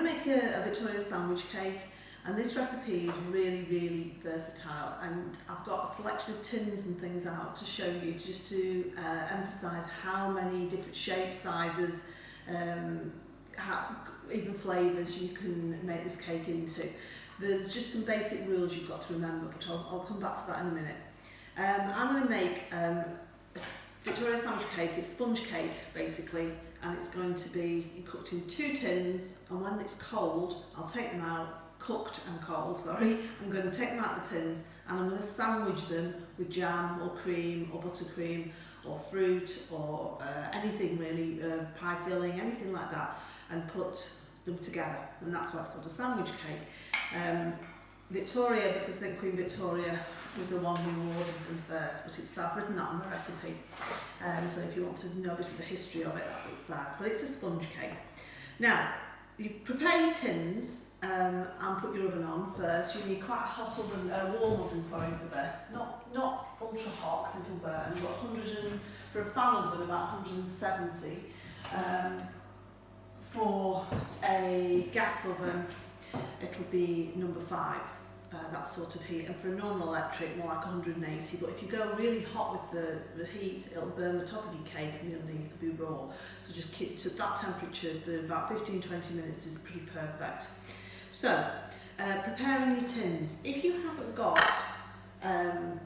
going to make a Victoria sandwich cake, and this recipe is really, really versatile, and I've got a selection of tins and things out to show you, just to emphasise how many different shapes, sizes, even flavours you can make this cake into. There's just some basic rules you've got to remember, but I'll come back to that in a minute. I'm going to make a Victoria sandwich cake. It's sponge cake basically, and it's going to be cooked in 2 tins, and when it's cold I'll take them out, cooked and cold, sorry. I'm going to take them out of the tins and I'm going to sandwich them with jam or cream or buttercream or fruit or anything really, pie filling, anything like that, and put them together, and that's why it's called a sandwich cake. Victoria, because then Queen Victoria was the one who ordered them first, but I've written that on the recipe, so if you want to know a bit of the history of it, it's there. But it's a sponge cake. Now, you prepare your tins and put your oven on first. You need quite a hot oven, warm oven, sorry, for this. Not ultra hot because it'll burn, but for a fan oven about 170. For a gas oven, it'll be number 5. That sort of heat, and for a normal electric more like 180, but if you go really hot with the heat, it'll burn the top of your cake and underneath will be raw. So just keep to that temperature for about 15-20 minutes is pretty perfect. So preparing your tins. If you haven't got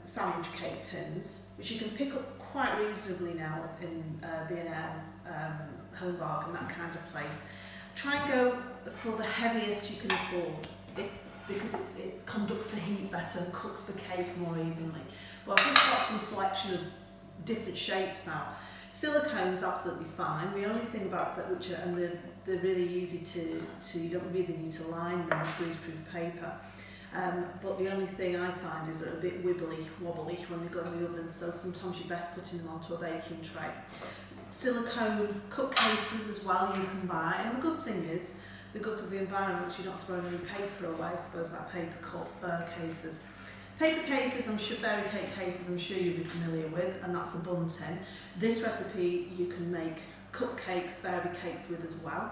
sandwich cake tins, which you can pick up quite reasonably now in B&M, Home Bargain, that kind of place, try and go for the heaviest you can afford, because it conducts the heat better and cooks the cake more evenly. But I've just got some selection of different shapes out. Silicone's absolutely fine. The only thing about it, and they're really easy to, you don't really need to line them with greaseproof paper. But the only thing I find is they're a bit wobbly when they go in the oven, so sometimes you're best putting them onto a baking tray. Silicone cup cases as well you can buy, and the good thing is, they're good for the environment, you're not throwing any paper away, I suppose, like paper cup cases. Paper cases, berry cake cases, I'm sure you'll be familiar with, and that's a bun tin. This recipe you can make cupcakes, berry cakes with as well.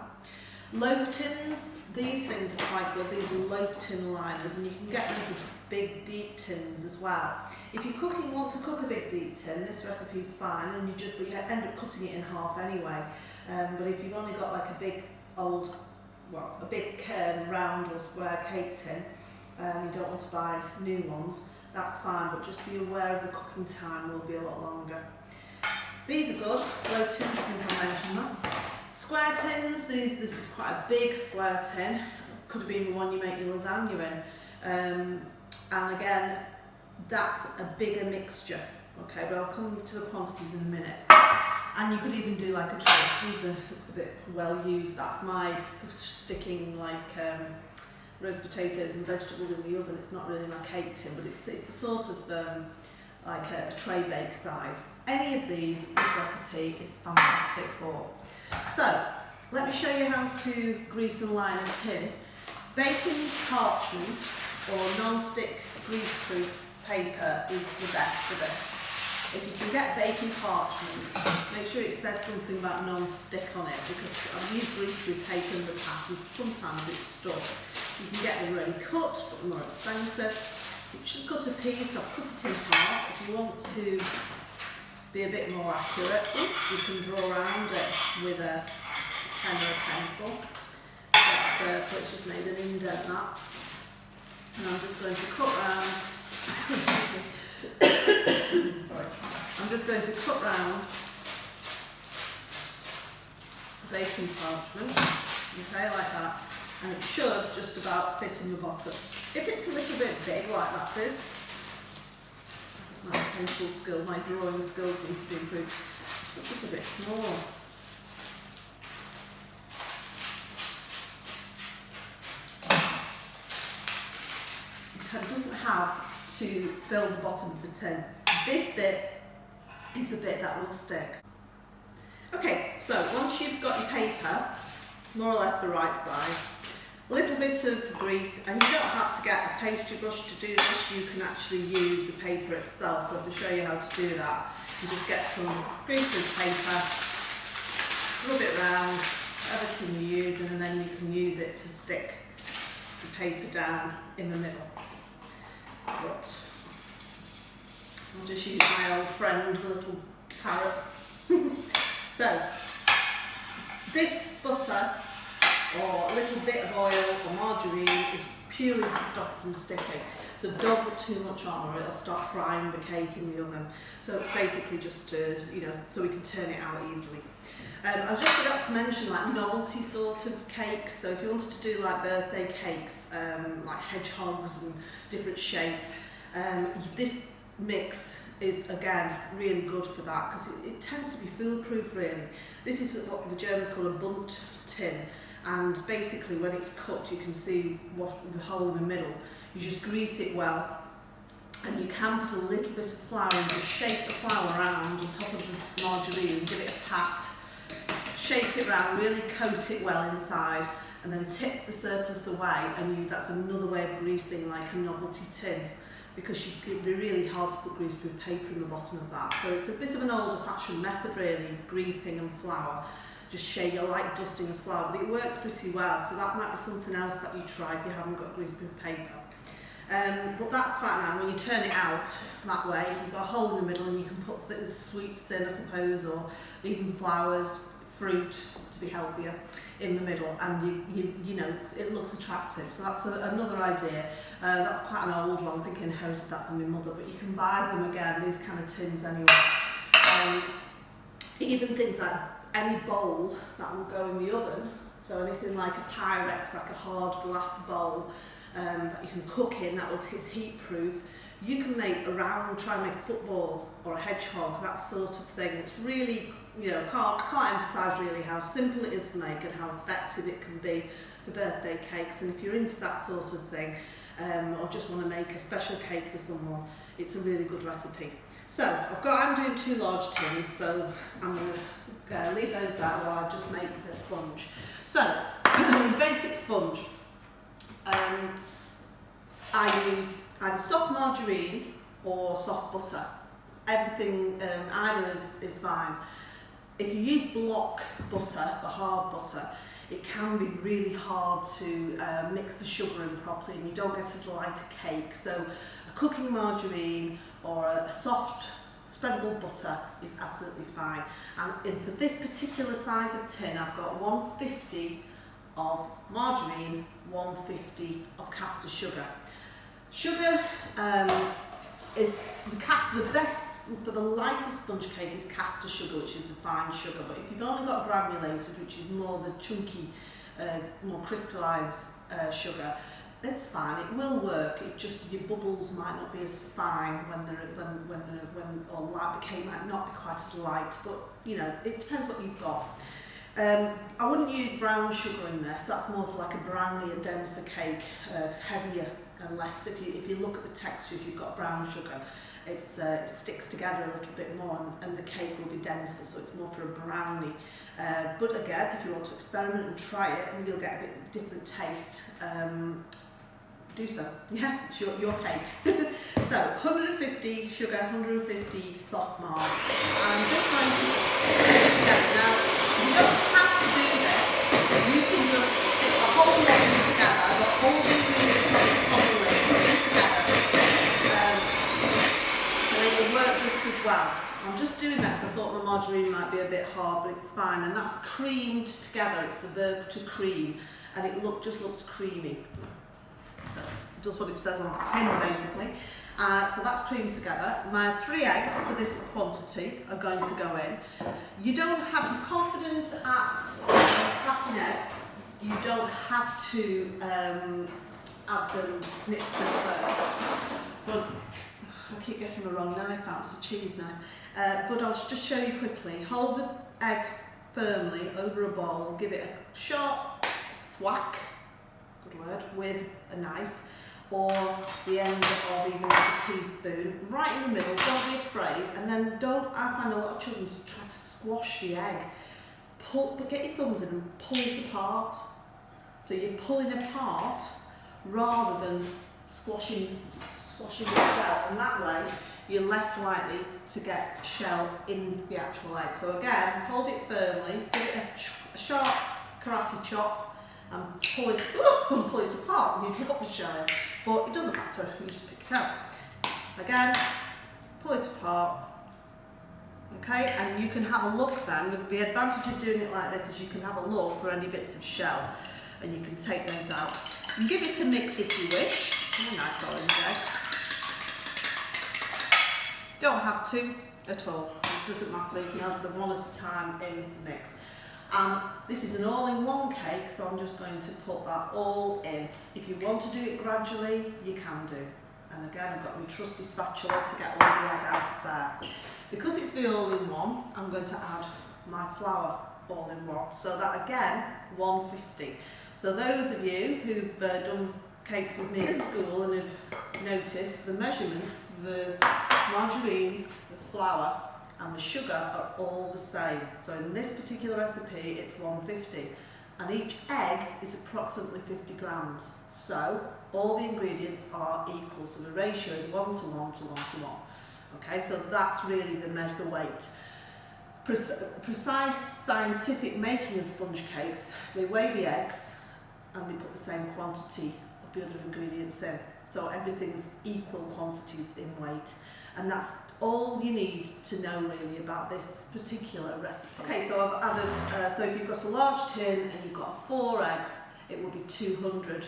Loaf tins, these things are quite good. These are loaf tin liners, and you can get them with big deep tins as well. If you want to cook a big deep tin, this recipe is fine, and you end up cutting it in half anyway. But if you've only got like a big round or square cake tin, you don't want to buy new ones, that's fine, but just be aware of the cooking time will be a lot longer. These are good, loaf tins, I think I mentioned that. Square tins, this is quite a big square tin, could have been the one you make your lasagna in, and again, that's a bigger mixture, okay, but I'll come to the quantities in a minute. And you could even do like a trace. It's a bit well used. That's my sticking like roast potatoes and vegetables in the oven. It's not really my cake tin, but it's a sort of like a tray bake size. Any of these, this recipe is fantastic for. So let me show you how to grease and line a tin. Baking parchment or non-stick greaseproof paper is the best for this. If you can get baking parchment, make sure it says something about non-stick on it, because I've used greaseproof paper in the past and sometimes it's stuck. You can get them already cut, but they're more expensive. You just cut a piece, I've cut it in half. If you want to be a bit more accurate, you can draw around it with a pen or a pencil. So it's just made an indent that. And I'm just going to cut round. Sorry. I'm just going to cut round the baking parchment, okay, like that, and it should just about fit in the bottom. If it's a little bit big, like that is, my pencil skill, my drawing skills need to be improved, just a bit smaller. It doesn't have to fill the bottom of the tin. This bit is the bit that will stick. Okay, so once you've got your paper, more or less the right size, a little bit of grease, and you don't have to get a pastry brush to do this, you can actually use the paper itself, so I can show you how to do that. You just get some greaseproof paper, rub it round, whatever tin you're using, and then you can use it to stick the paper down in the middle. But I'll just use my old friend, the little parrot. So, this butter, or a little bit of oil or margarine, is purely to stop it from sticking. So don't put too much on or it'll start frying the cake in the oven. So it's basically just to, so we can turn it out easily. I just forgot to mention like novelty sort of cakes. So if you wanted to do like birthday cakes, like hedgehogs and different shape, this mix is again really good for that because it tends to be foolproof really. This is what the Germans call a Bunt tin, and basically when it's cooked you can see what the hole in the middle. You just grease it well, and you can put a little bit of flour and just shake the flour around on top of the margarine, give it a pat, shake it around, really coat it well inside, and then tip the surplus away, and that's another way of greasing like a novelty tin, because it'd be really hard to put greaseproof paper in the bottom of that. So it's a bit of an older fashioned method really, greasing and flour. Just shake it like dusting of flour, but it works pretty well, so that might be something else that you try if you haven't got greaseproof paper. But that's quite nice. When you turn it out that way, you've got a hole in the middle and you can put little sweets in, I suppose, or even flowers, fruit to be healthier in the middle, and it looks attractive. So that's another idea. That's quite an old one. I think I inherited that from my mother, but you can buy them again, these kind of tins anyway. Even things like any bowl that will go in the oven, so anything like a Pyrex, like a hard glass bowl, that you can cook in, is heat proof. You can make a round, try and make a football or a hedgehog, that sort of thing. It's really, I can't emphasise really how simple it is to make and how effective it can be for birthday cakes. And if you're into that sort of thing, or just want to make a special cake for someone, it's a really good recipe. So I'm doing 2 large tins, so I'm going to leave those there while I just make the sponge. So, basic sponge. I use either soft margarine or soft butter. Everything, either is fine. If you use block butter, the hard butter, it can be really hard to mix the sugar in properly, and you don't get as light a cake. So a cooking margarine or a soft spreadable butter is absolutely fine. And for this particular size of tin, I've got 150 of margarine, 150 of caster sugar. Sugar is the best, for the lightest sponge cake is caster sugar, which is the fine sugar. But if you've only got granulated, which is more the chunky, more crystallised sugar, it's fine. It will work. It just, your bubbles might not be as fine or light. The cake might not be quite as light. But it depends what you've got. I wouldn't use brown sugar in this. That's more for like a brandy, a denser cake. It's heavier and less. If you look at the texture, if you've got brown sugar, it sticks together a little bit more, and the cake will be denser, so it's more for a brownie. But again, if you want to experiment and try it, and you'll get a bit different taste, do so. Yeah, it's your cake. So 150 sugar, 150 soft marg. And I'm just going to put it together. Now, you don't have to do this. You can just stick the whole lot together. I've got all the ingredients on the top of the list, put them together. So they will work just as well. I'm just doing that because I thought my margarine might be a bit hard, but it's fine. And that's creamed together. It's the verb to cream, and it just looks creamy. So it does what it says on the tin, basically. So that's creamed together. My 3 eggs for this quantity are going to go in. You don't have, you're confident at cracking eggs, you don't have to add them mixed in first. But I keep getting the wrong knife out, it's a cheese knife. But I'll just show you quickly. Hold the egg firmly over a bowl, give it a sharp thwack, good word, with a knife, or the end of even like a teaspoon, right in the middle. Don't be afraid, and then I find a lot of children try to squash the egg. But get your thumbs in and pull it apart. So you're pulling apart rather than squashing the shell, and that way you're less likely to get shell in the actual egg. So again, hold it firmly, give it a sharp karate chop and pull it, and pull it apart and you drop the shell in. But it doesn't matter, you just pick it out. Again, pull it apart. Okay, and you can have a look then. The advantage of doing it like this is you can have a look for any bits of shell and you can take those out. You give it a mix if you wish. Oh, nice orange eggs. Don't have to at all, it doesn't matter, you can have them one at a time in the mix. And this is an all-in-one cake, so I'm just going to put that all in. If you want to do it gradually, you can do. And again, I've got my trusty spatula to get all the egg out of there. Because it's the all-in-one, I'm going to add my flour all-in-one. So that again, 150. So those of you who've done cakes with me at school and have noticed the measurements, the margarine, the flour and the sugar are all the same. So in this particular recipe, it's 150. And each egg is approximately 50 grams. So all the ingredients are equal. So the ratio is 1 to 1 to 1 to 1. Okay, so that's really the weight. Precise scientific making of sponge cakes, they weigh the eggs and they put the same quantity of the other ingredients in. So everything's equal quantities in weight. And that's all you need to know really about this particular recipe. Okay, so I've added, so if you've got a large tin and you've got 4 eggs, it will be 200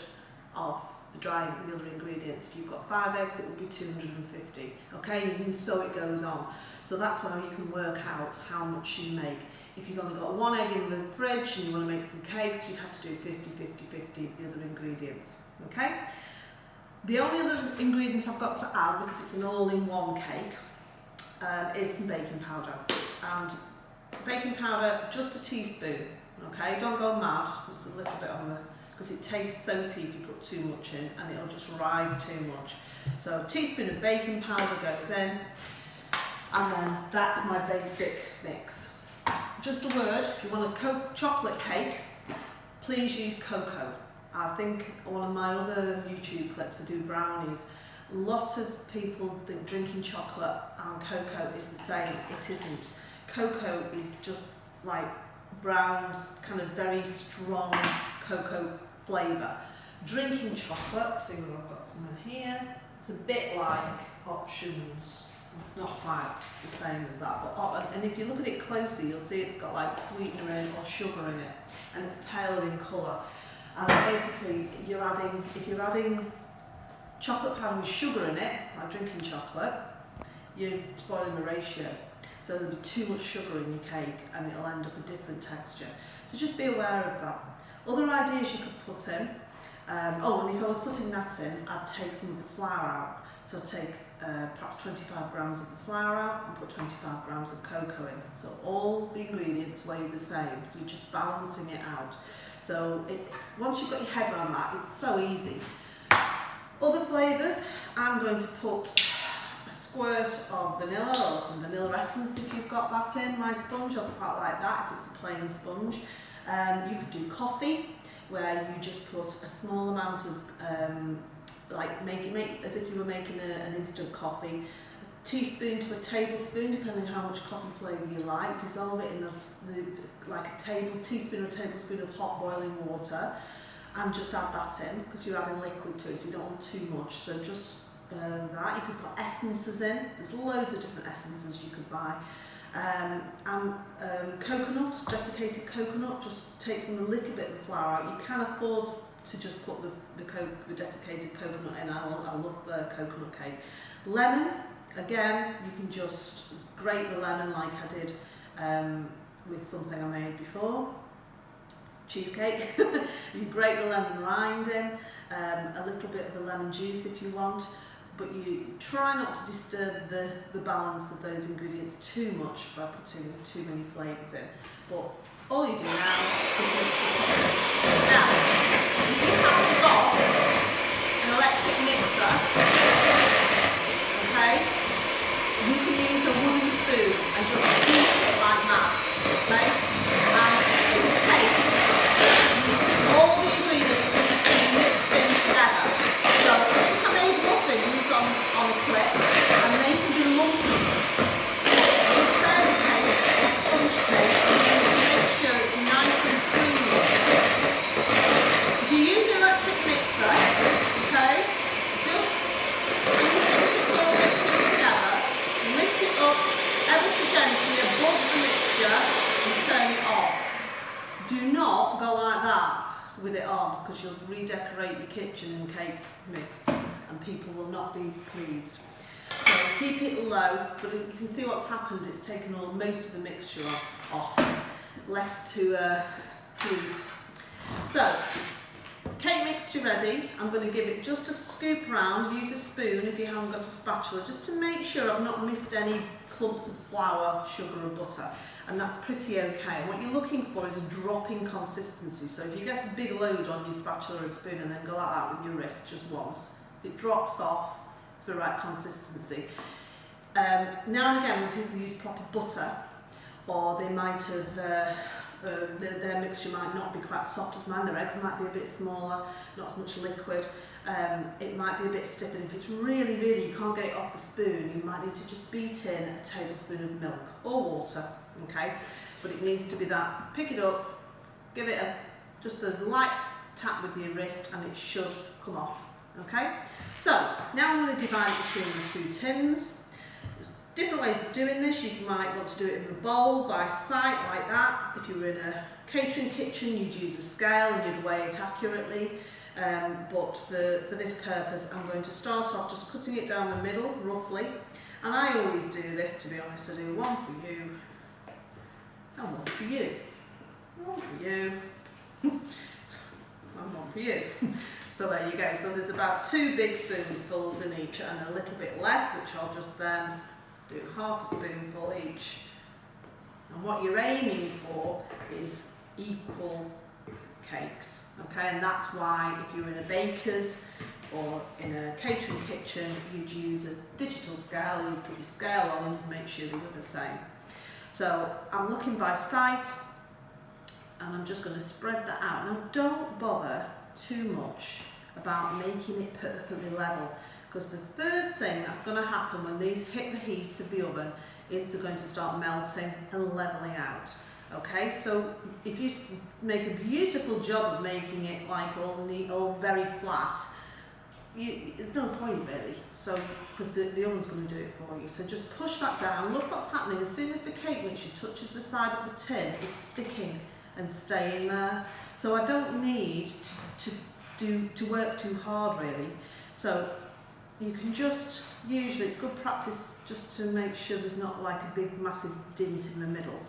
of the other ingredients. If you've got 5 eggs, it will be 250. Okay, and so it goes on. So that's how you can work out how much you make. If you've only got 1 egg in the fridge and you want to make some cakes, you'd have to do 50, 50, 50 of the other ingredients. Okay? The only other ingredient I've got to add, because it's an all-in-one cake, is some baking powder. And baking powder, just a teaspoon. Okay, don't go mad. It's a little bit on the, because it tastes soapy if you put too much in, and it'll just rise too much. So a teaspoon of baking powder goes in, and then that's my basic mix. Just a word, if you want a chocolate cake, please use cocoa. I think one of my other YouTube clips, I do brownies. A lot of people think drinking chocolate and cocoa is the same. It isn't. Cocoa is just like brown, kind of very strong cocoa flavour. Drinking chocolate, see what I've got some in here, it's a bit like options. It's not quite the same as that, but and if you look at it closely, you'll see it's got like sweetener in or sugar in it, and it's paler in colour. And basically, if you're adding chocolate powder with sugar in it, like drinking chocolate, you're spoiling the ratio. So there'll be too much sugar in your cake, and it'll end up a different texture. So just be aware of that. Other ideas you could put in. And if I was putting that in, I'd take some of the flour out. So I'd take perhaps 25 grams of the flour out and put 25 grams of cocoa in. So all the ingredients weigh the same, so you're just balancing it out. So once you've got your head around that, it's so easy. Other flavours, I'm going to put a squirt of vanilla or some vanilla essence if you've got that in. My sponge, I'll quite like that if it's a plain sponge. You could do coffee, where you just put a small amount of, make as if you were making an instant coffee, a teaspoon to a tablespoon, depending on how much coffee flavour you like. Dissolve it in like a teaspoon or tablespoon of hot boiling water, and just add that in, because you're adding liquid to it, so you don't want too much. So just that. You could put essences in. There's loads of different essences you could buy. Coconut, desiccated coconut, just takes a little bit of the flour out. You can afford to just put the desiccated coconut in. I love the coconut cake. Lemon, again, you can just grate the lemon like I did with something I made before, cheesecake. You grate the lemon rind in, a little bit of the lemon juice if you want, but you try not to disturb the balance of those ingredients too much by putting too many flavours in. But all you do now is mix it. Now, if you have got an electric mixer, okay, you can use a wooden spoon and just beat it like that, okay? And this cake, all the ingredients need to be mixed in together. So I think I made muffins on a clip, and they can be lumpy. With fairy cakes or sponge cake, you need to make sure it's nice and creamy. it on, because you'll redecorate your kitchen in cake mix and people will not be pleased. So keep it low, but you can see what's happened. It's taken most of the mixture off, less to eat. So, cake mixture ready. I'm going to give it just a scoop round. Use a spoon if you haven't got a spatula, just to make sure I've not missed any clumps of flour, sugar or butter. And that's pretty okay. And what you're looking for is a dropping consistency. So if you get a big load on your spatula or a spoon and then go like that with your wrist just once, it drops off. It's the right consistency. Now and again, when people use proper butter, or they might have, their mixture might not be quite soft as mine, their eggs might be a bit smaller, not as much liquid, it might be a bit stiff, and if it's really, you can't get it off the spoon, you might need to just beat in a tablespoon of milk or water, okay? But it needs to be that. Pick it up, give it just a light tap with your wrist, and it should come off, okay? So, now I'm going to divide it between the 2 tins. There's different ways of doing this. You might want to do it in a bowl by sight like that. If you were in a catering kitchen, you'd use a scale and you'd weigh it accurately. But for this purpose, I'm going to start off just cutting it down the middle, roughly. And I always do this, to be honest. I do one for you and one for you. One for you and one for you. So there you go. So there's about 2 big spoonfuls in each and a little bit left, which I'll just then do half a spoonful each. And what you're aiming for is equal cakes, okay? And that's why if you're in a baker's or in a catering kitchen, you'd use a digital scale, you'd put your scale on and make sure they were the same. So I'm looking by sight and I'm just going to spread that out. Now don't bother too much about making it perfectly level, because the first thing that's going to happen when these hit the heat of the oven is they're going to start melting and leveling out. Okay, so if you make a beautiful job of making it like all neat, all very flat, there's no point really. So because the oven's going to do it for you. So just push that down. Look what's happening. As soon as the cake mixture touches the side of the tin, it's sticking and staying there. So I don't need to work too hard really. So you can just, usually it's good practice just to make sure there's not like a big massive dint in the middle,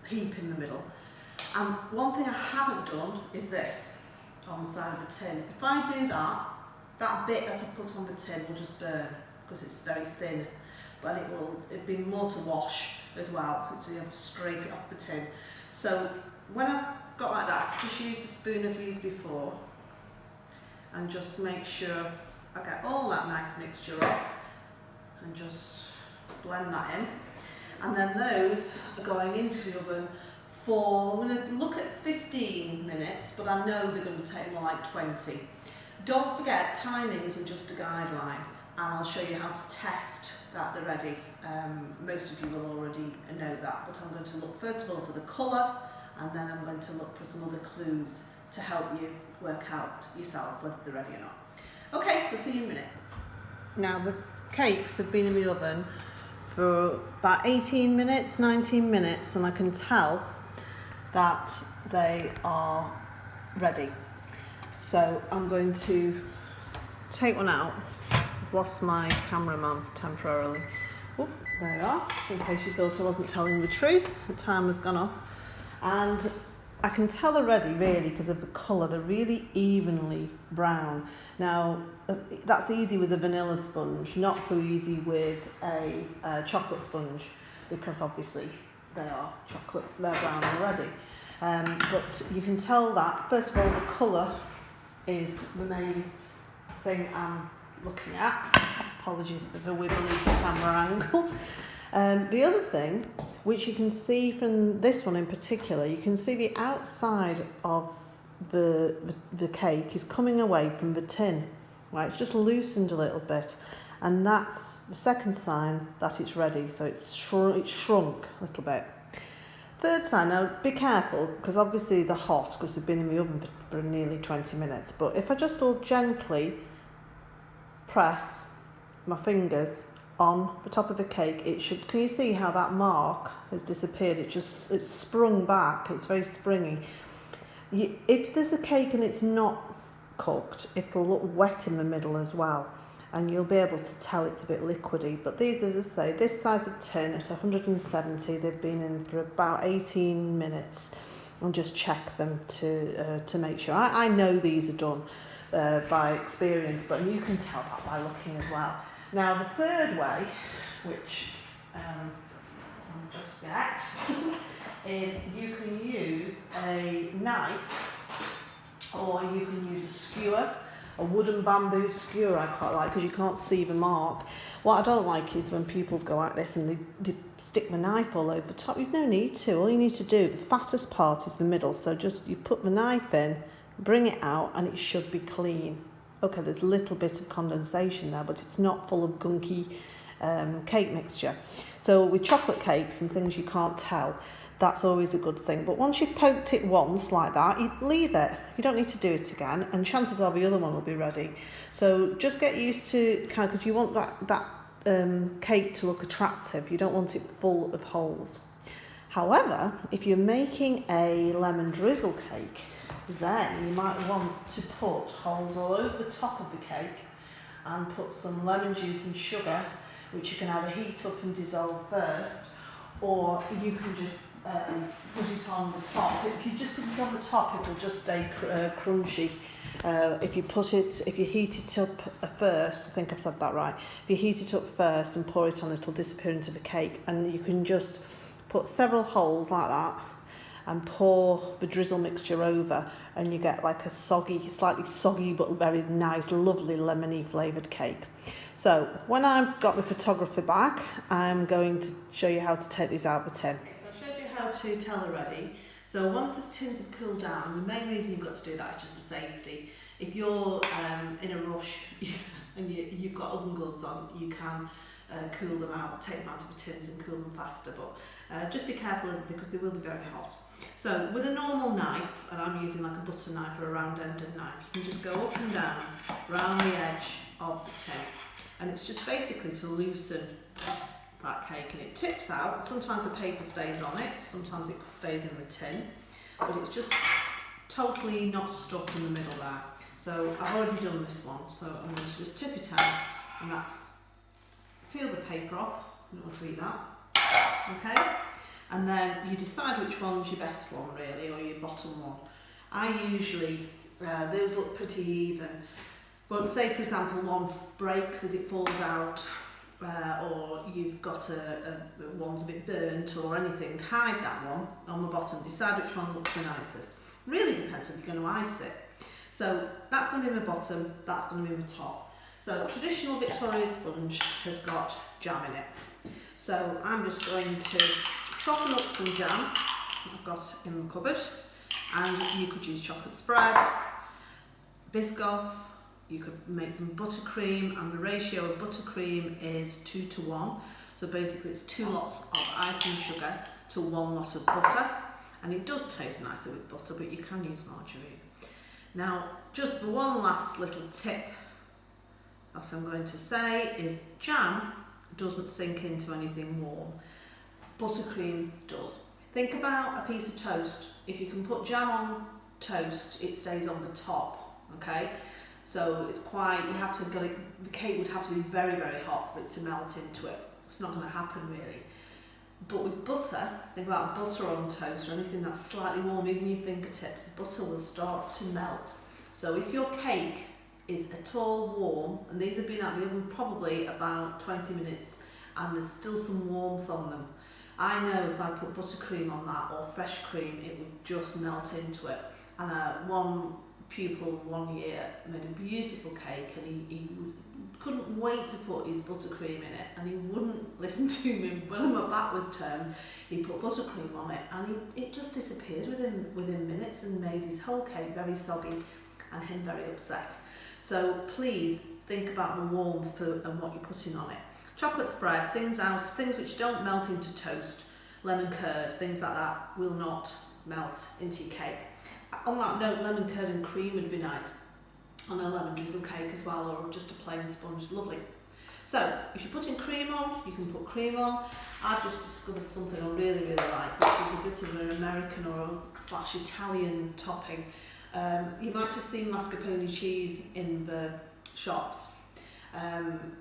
heap in the middle. And one thing I haven't done is this on the side of the tin. If I do that, that bit that I put on the tin will just burn because it's very thin, but it'd be more to wash as well, so you have to scrape it off the tin. So when I've got like that, just use the spoon I've used before and just make sure I get all that nice mixture off and just blend that in. And then those are going into the oven for, I'm going to look at 15 minutes, but I know they're going to take more like 20. Don't forget, timings are just a guideline, and I'll show you how to test that they're ready. Most of you will already know that, but I'm going to look first of all for the colour, and then I'm going to look for some other clues to help you work out yourself whether they're ready or not. Okay, so see you in a minute. Now the cakes have been in the oven for about 18 minutes, 19 minutes, and I can tell that they are ready. So I'm going to take one out. I've lost my cameraman temporarily. Oh, there you are, in case you thought I wasn't telling the truth. The time has gone off. And I can tell they're ready really because of the colour. They're really evenly brown. Now, that's easy with a vanilla sponge, not so easy with a chocolate sponge, because obviously they are chocolate, they're brown already. But you can tell that, first of all, the colour is the main thing I'm looking at. Apologies for the wibbly camera angle. The other thing, which you can see from this one in particular, you can see the outside of the cake is coming away from the tin. Right, it's just loosened a little bit, and that's the second sign that it's ready. So it's shrunk a little bit. Third sign, now be careful because obviously they're hot because they've been in the oven for nearly 20 minutes. But if I just all gently press my fingers on the top of the cake, it should. Can you see how that mark has disappeared? It's sprung back. It's very springy. if there's a cake and it's not cooked, it'll look wet in the middle as well, and you'll be able to tell it's a bit liquidy. But these are, as I say, this size of tin at 170, they've been in for about 18 minutes, and just check them to make sure. I know these are done by experience, but you can tell that by looking as well. Now the third way, which I'll just get, is you can use a knife, or you can use a skewer, a wooden bamboo skewer I quite like, because you can't see the mark. What I don't like is when pupils go like this and they stick the knife all over the top. You've no need to. All you need to do, the fattest part is the middle, so just you put the knife in, bring it out, and it should be clean. Okay, there's a little bit of condensation there, but it's not full of gunky cake mixture. So with chocolate cakes and things you can't tell, that's always a good thing. But once you've poked it once like that, you leave it. You don't need to do it again, and chances are the other one will be ready. So just get used to kind of, because you want that cake to look attractive. You don't want it full of holes. However, if you're making a lemon drizzle cake, then you might want to put holes all over the top of the cake and put some lemon juice and sugar, which you can either heat up and dissolve first, or you can just put it on the top. If you just put it on the top, it will just stay crunchy. If you heat it up first, I think I've said that right. If you heat it up first and pour it on, it'll disappear into the cake, and you can just put several holes like that and pour the drizzle mixture over, and you get like a slightly soggy but very nice, lovely lemony flavoured cake. So when I've got the photographer back, I'm going to show you how to take these out of the tin. So I showed you how to tell they're ready. So once the tins have cooled down, the main reason you've got to do that is just for safety. If you're in a rush and you've got oven gloves on, you can cool them out, take them out of the tins and cool them faster, but just be careful because they will be very hot. So with a normal knife, and I'm using like a butter knife or a round-ended knife, you can just go up and down around the edge of the tin, and it's just basically to loosen that cake, and it tips out. Sometimes the paper stays on it, sometimes it stays in the tin, but it's just totally not stuck in the middle there. So I've already done this one, so I'm going to just tip it out, and that's peel the paper off. You don't want to eat that. Okay, and then you decide which one's your best one really, or your bottom one. I usually, those look pretty even, but say for example one breaks as it falls out, or you've got one's a bit burnt or anything, hide that one on the bottom, decide which one looks the nicest. Really depends whether you're going to ice it. So that's going to be in the bottom, that's going to be in the top. So traditional Victoria sponge has got jam in it. So I'm just going to soften up some jam I've got in the cupboard, and you could use chocolate spread, Biscoff, you could make some buttercream, and the ratio of buttercream is 2:1. So basically it's 2 lots of icing sugar to 1 lot of butter, and it does taste nicer with butter, but you can use margarine. Now, just the one last little tip that I'm going to say is jam doesn't sink into anything warm. Buttercream does. Think about a piece of toast. If you can put jam on toast, it stays on the top, okay? So it's quite, you have to get it, the cake would have to be very, very hot for it to melt into it. It's not going to happen really. But with butter, think about butter on toast or anything that's slightly warm, even your fingertips, butter will start to melt. So if your cake is at all warm, and these have been out the oven probably about 20 minutes and there's still some warmth on them, I know if I put buttercream on that or fresh cream, it would just melt into it. And one pupil 1 year made a beautiful cake, and he couldn't wait to put his buttercream in it, and he wouldn't listen to me. When my back was turned, he put buttercream on it, and it just disappeared within minutes and made his whole cake very soggy and him very upset. So please think about the warmth and what you're putting on it. Chocolate spread, things which don't melt into toast, lemon curd, things like that will not melt into your cake. On that note, lemon curd and cream would be nice on a lemon drizzle cake as well, or just a plain sponge, lovely. So if you're putting cream on, you can put cream on. I've just discovered something I really, really like, which is a bit of an American or / Italian topping. You might have seen mascarpone cheese in the shops,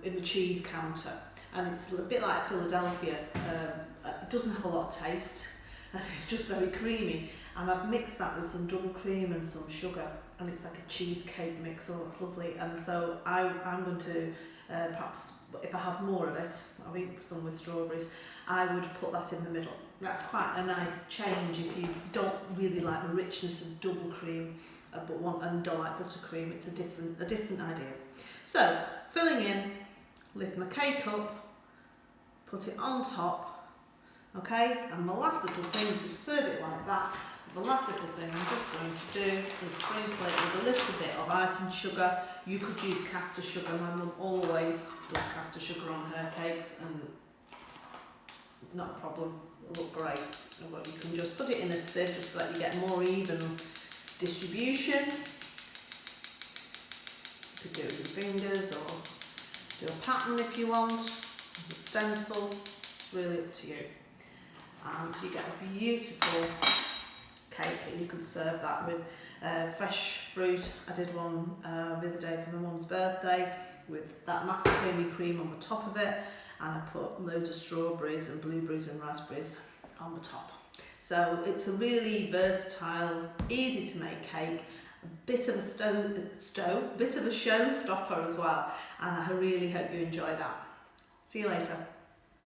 in the cheese counter, and it's a bit like Philadelphia. It doesn't have a lot of taste, and it's just very creamy. And I've mixed that with some double cream and some sugar, and it's like a cheesecake mix. Oh, it's lovely. And so I'm going to perhaps, if I have more of it, I think some with strawberries, I would put that in the middle. That's quite a nice change if you don't really like the richness of double cream, but don't like buttercream. It's a different idea. So filling in, lift my cake up, put it on top, okay. And the last little thing, if you serve it like that, the last little thing I'm just going to do is sprinkle it with a little bit of icing sugar. You could use caster sugar. My mum always does caster sugar on her cakes, and not a problem. It'll look great. But you can just put it in a sieve just so that you get more even distribution. You could do it with your fingers or do a pattern if you want, with a stencil. It's really up to you. And you get a beautiful cake, and you can serve that with fresh fruit. I did one the other day for my mum's birthday with that mascarpone cream on the top of it, and I put loads of strawberries and blueberries and raspberries on the top. So it's a really versatile, easy to make cake, a bit of a bit of a showstopper as well, and I really hope you enjoy that. See you later.